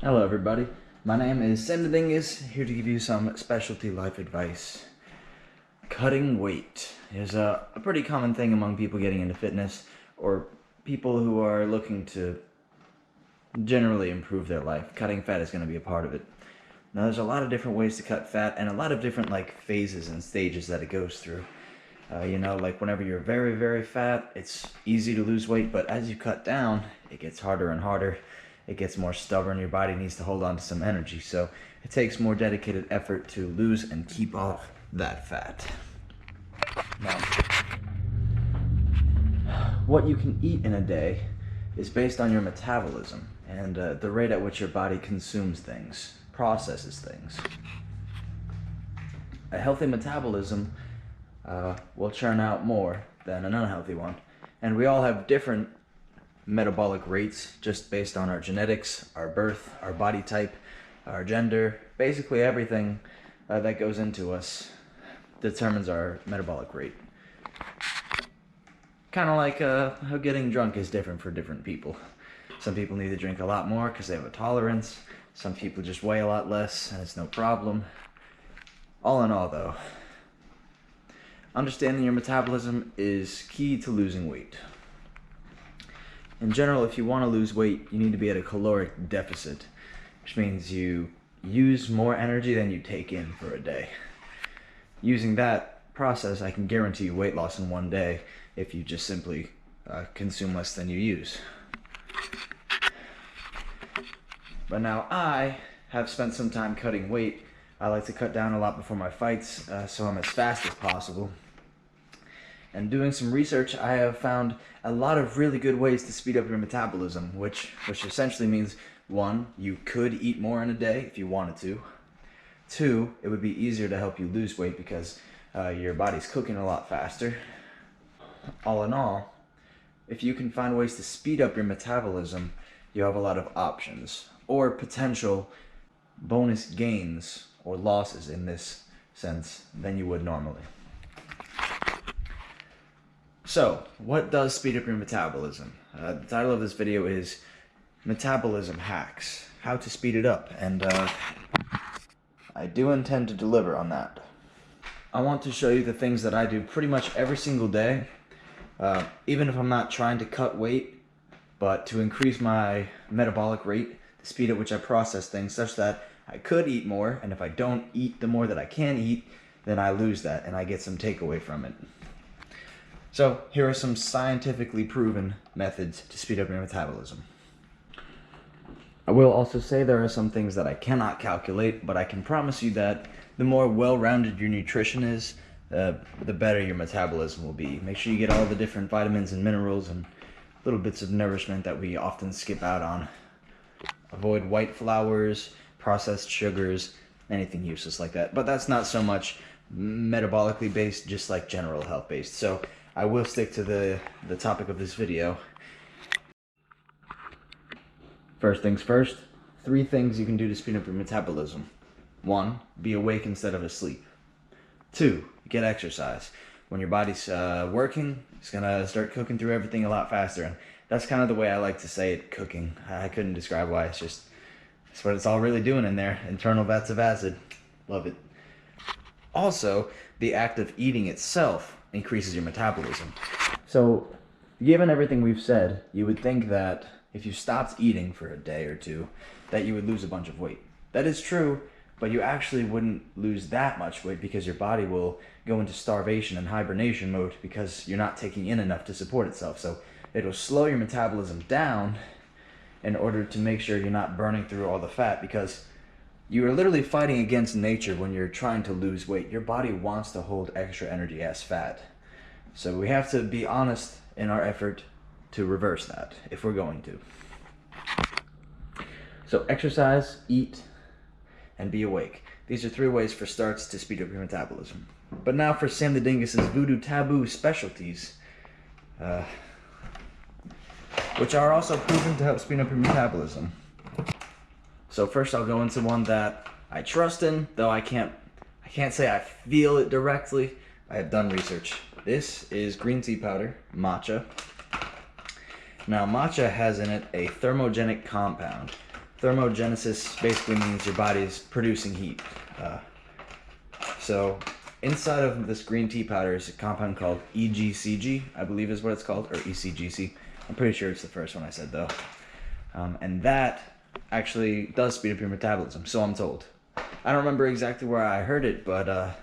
Hello everybody, my name is Samthedingus, here to give you some specialty life advice. Cutting weight is a pretty common thing among people getting into fitness or people who are looking to generally improve their life. Cutting fat is going to be a part of it. Now there's a lot of different ways to cut fat and a lot of different phases and stages that it goes through. Like whenever you're very, very fat, it's easy to lose weight, but as you cut down, it gets harder and harder. It gets more stubborn. Your body needs to hold on to some energy, so it takes more dedicated effort to lose and keep off that fat. Now, what you can eat in a day is based on your metabolism and the rate at which your body consumes things, processes things. A healthy metabolism will churn out more than an unhealthy one, and we all have different metabolic rates just based on our genetics, our birth, our body type, our gender. Basically everything that goes into us determines our metabolic rate. Kind of like how getting drunk is different for different people. Some people need to drink a lot more because they have a tolerance. Some people just weigh a lot less and it's no problem. All in all though, understanding your metabolism is key to losing weight. In general, if you want to lose weight, you need to be at a caloric deficit, which means you use more energy than you take in for a day. Using that process, I can guarantee you weight loss in one day if you just simply consume less than you use. But now I have spent some time cutting weight. I like to cut down a lot before my fights, so I'm as fast as possible. And doing some research, I have found a lot of really good ways to speed up your metabolism, which essentially means, 1, you could eat more in a day if you wanted to. 2, it would be easier to help you lose weight because your body's cooking a lot faster. All in all, if you can find ways to speed up your metabolism, you have a lot of options or potential bonus gains or losses in this sense than you would normally. So, what does speed up your metabolism? The title of this video is Metabolism Hacks, How to Speed It Up, and I do intend to deliver on that. I want to show you the things that I do pretty much every single day, even if I'm not trying to cut weight, but to increase my metabolic rate, the speed at which I process things, such that I could eat more, and if I don't eat the more that I can eat, then I lose that, and I get some takeaway from it. So, here are some scientifically proven methods to speed up your metabolism. I will also say there are some things that I cannot calculate, but I can promise you that the more well-rounded your nutrition is, the better your metabolism will be. Make sure you get all the different vitamins and minerals and little bits of nourishment that we often skip out on. Avoid white flours, processed sugars, anything useless like that. But that's not so much metabolically based, just like general health based. So I will stick to the topic of this video. First things first, 3 things you can do to speed up your metabolism. 1, be awake instead of asleep. 2, get exercise. When your body's working, it's gonna start cooking through everything a lot faster, and that's kind of the way I like to say it, cooking. I couldn't describe why, it's what it's all really doing in there. Internal vats of acid. Love it. Also, the act of eating itself increases your metabolism. So, given everything we've said, you would think that if you stopped eating for a day or two, that you would lose a bunch of weight. That is true, but you actually wouldn't lose that much weight because your body will go into starvation and hibernation mode because you're not taking in enough to support itself. So it'll slow your metabolism down in order to make sure you're not burning through all the fat, because you are literally fighting against nature when you're trying to lose weight. Your body wants to hold extra energy as fat. So we have to be honest in our effort to reverse that, if we're going to. So exercise, eat, and be awake. These are 3 ways for starts to speed up your metabolism. But now for Samthedingus's voodoo taboo specialties, which are also proven to help speed up your metabolism. So first I'll go into one that I trust in, though I can't say I feel it directly. I have done research. This is green tea powder, Matcha. Now, matcha has in it a thermogenic compound. Thermogenesis basically means your body's producing heat. So inside of this green tea powder is a compound called EGCG, I believe is what it's called, or ECGC. I'm pretty sure it's the first one I said though. And that actually does speed up your metabolism, so I'm told. I don't remember exactly where I heard it, but I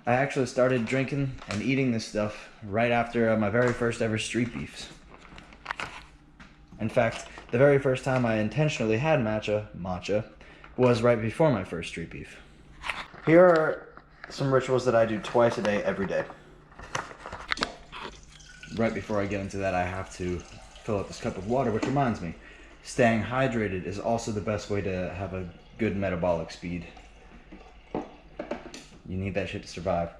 actually started drinking and eating this stuff right after my very first ever street beefs. In fact, the very first time I intentionally had matcha, was right before my first street beef. Here are some rituals that I do twice a day, every day. Right before I get into that, I have to fill up this cup of water, which reminds me, staying hydrated is also the best way to have a good metabolic speed. You need that shit to survive.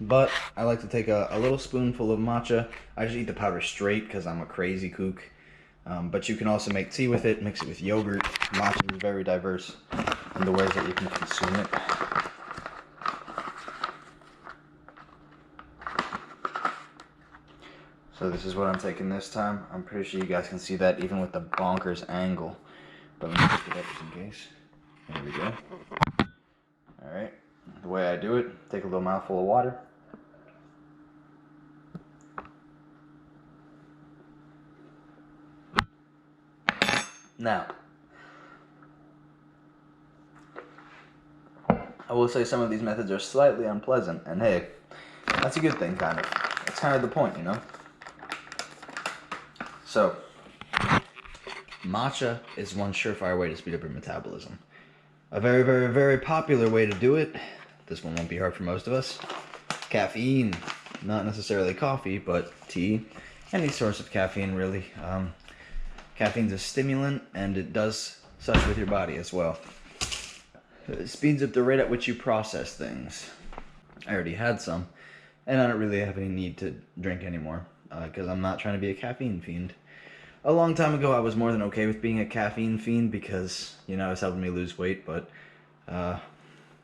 But I like to take a little spoonful of matcha. I just eat the powder straight because I'm a crazy kook. But you can also make tea with it, mix it with yogurt. Matcha is very diverse in the ways that you can consume it. So this is what I'm taking this time. I'm pretty sure you guys can see that even with the bonkers angle. But let me pick it up just in case. There we go. Alright. The way I do it, take a little mouthful of water. Now, I will say some of these methods are slightly unpleasant, and hey, that's a good thing, kind of. That's kind of the point, you know? So, matcha is one surefire way to speed up your metabolism. A very, very, very popular way to do it, this one won't be hard for most of us, caffeine. Not necessarily coffee, but tea. Any source of caffeine, really. Caffeine's a stimulant, and it does such with your body as well. It speeds up the rate at which you process things. I already had some, and I don't really have any need to drink anymore, because I'm not trying to be a caffeine fiend. A long time ago, I was more than okay with being a caffeine fiend because, you know, it was helping me lose weight, but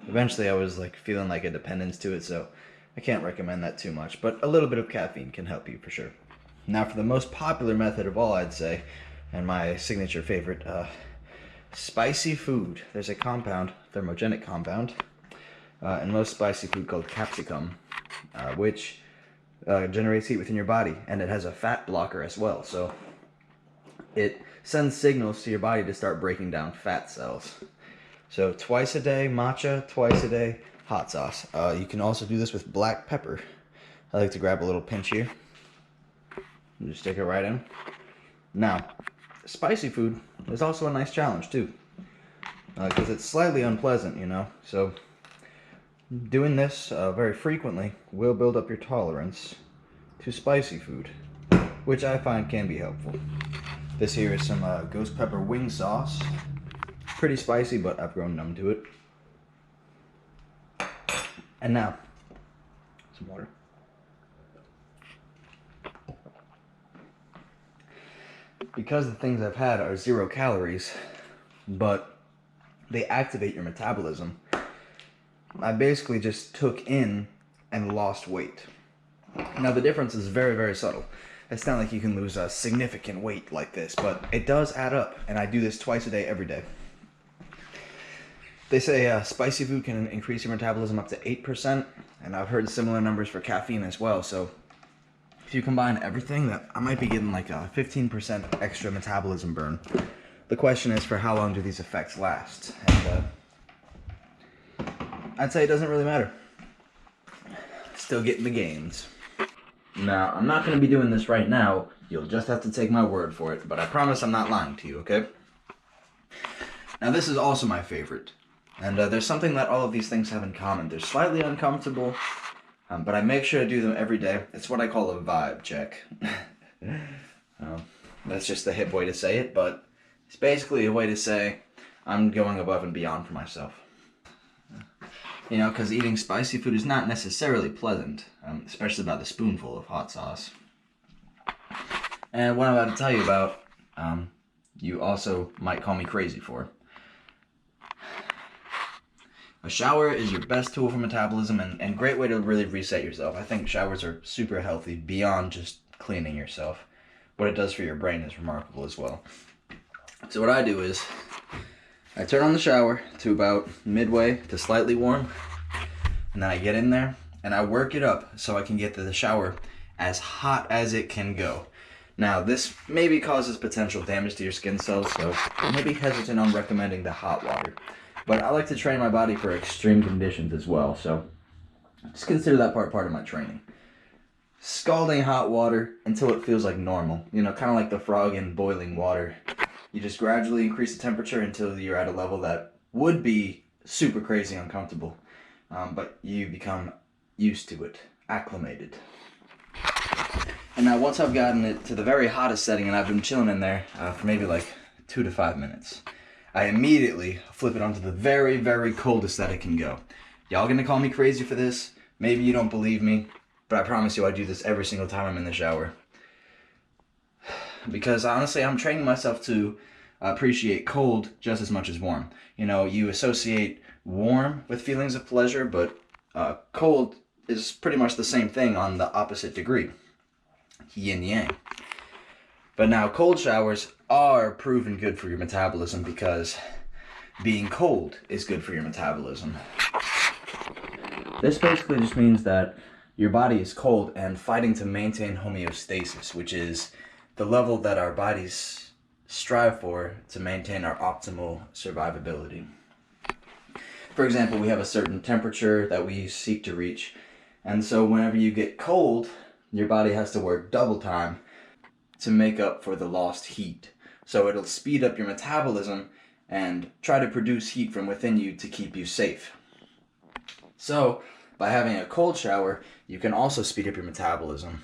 eventually I was like feeling like a dependence to it, so I can't recommend that too much, but a little bit of caffeine can help you for sure. Now for the most popular method of all, I'd say, and my signature favorite, spicy food. There's a compound, thermogenic compound, in most spicy food called capsicum, which generates heat within your body, and it has a fat blocker as well, so it sends signals to your body to start breaking down fat cells. So twice a day matcha, twice a day hot sauce. You can also do this with black pepper. I like to grab a little pinch here and just stick it right in. Now, spicy food is also a nice challenge too, because it's slightly unpleasant, you know, so doing this very frequently will build up your tolerance to spicy food, which I find can be helpful. This here is some ghost pepper wing sauce. Pretty spicy, but I've grown numb to it. And now, some water. Because the things I've had are 0 calories, but they activate your metabolism, I basically just took in and lost weight. Now the difference is very, very subtle. It's not like you can lose a significant weight like this, but it does add up, and I do this twice a day, every day. They say spicy food can increase your metabolism up to 8%, and I've heard similar numbers for caffeine as well, so if you combine everything, that I might be getting like a 15% extra metabolism burn. The question is, for how long do these effects last? And I'd say it doesn't really matter. Still getting the gains. Now, I'm not going to be doing this right now. You'll just have to take my word for it, but I promise I'm not lying to you, okay? Now, this is also my favorite. And there's something that all of these things have in common. They're slightly uncomfortable, but I make sure to do them every day. It's what I call a vibe check. That's just the hip way to say it, but it's basically a way to say I'm going above and beyond for myself. You know, because eating spicy food is not necessarily pleasant, especially about the spoonful of hot sauce. And what I'm about to tell you about, you also might call me crazy for. A shower is your best tool for metabolism and great way to really reset yourself. I think showers are super healthy beyond just cleaning yourself. what it does for your brain is remarkable as well. So what I do is, I turn on the shower to about midway to slightly warm, and then I get in there and I work it up so I can get to the shower as hot as it can go. Now, this maybe causes potential damage to your skin cells, so I may be hesitant on recommending the hot water. But I like to train my body for extreme conditions as well, so just consider that part of my training. Scalding hot water until it feels like normal. You know, kind of like the frog in boiling water. You just gradually increase the temperature until you're at a level that would be super crazy uncomfortable. But you become used to it, acclimated. And now once I've gotten it to the very hottest setting and I've been chilling in there for maybe like 2 to 5 minutes, I immediately flip it onto the very, very coldest that it can go. Y'all gonna call me crazy for this? Maybe you don't believe me, but I promise you I do this every single time I'm in the shower. Because honestly, I'm training myself to appreciate cold just as much as warm. You know, you associate warm with feelings of pleasure, but cold is pretty much the same thing on the opposite degree. Yin yang. But now cold showers are proven good for your metabolism because being cold is good for your metabolism. This basically just means that your body is cold and fighting to maintain homeostasis, which is the level that our bodies strive for to maintain our optimal survivability. For example, we have a certain temperature that we seek to reach, and so whenever you get cold, your body has to work double time to make up for the lost heat. So it'll speed up your metabolism and try to produce heat from within you to keep you safe. So by having a cold shower, you can also speed up your metabolism.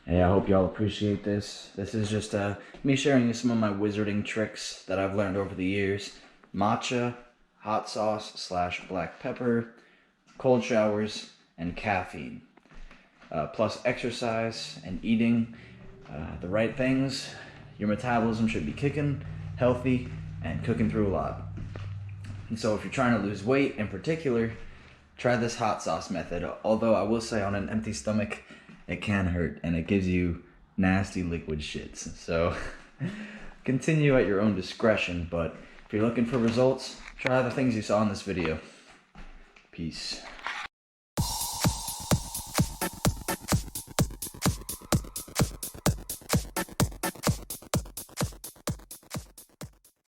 Hey, I hope y'all appreciate this. This is just me sharing you some of my wizarding tricks that I've learned over the years. Matcha, hot sauce / black pepper, cold showers, and caffeine. Plus exercise and eating the right things, your metabolism should be kicking, healthy, and cooking through a lot. And so if you're trying to lose weight in particular, try this hot sauce method. Although I will say on an empty stomach, it can hurt and it gives you nasty liquid shits. So continue at your own discretion, but if you're looking for results, try the things you saw in this video. Peace.